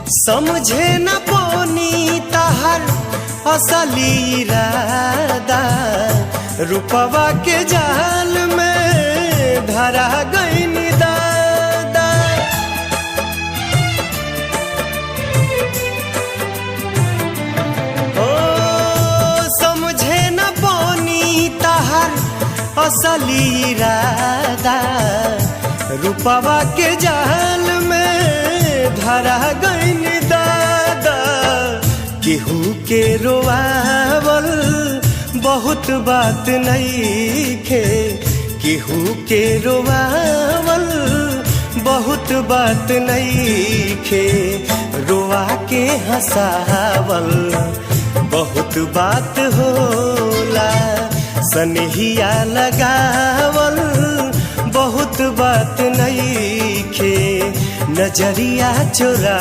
समझे न पानी तहर असली इरादा, रूपवा के जाल में धरा गई दादा। ओ समझे न पानी तहर असली इरादा, रूपवा के जाल में धरा गई दादा। केहू के रोआवल बहुत बात नइखे, केहू के रोआवल बहुत बात नइखे, रोआ के हंसावल बहुत बात होला, सनहिया लगावल बहुत बात नइखे, नजरिया चुरा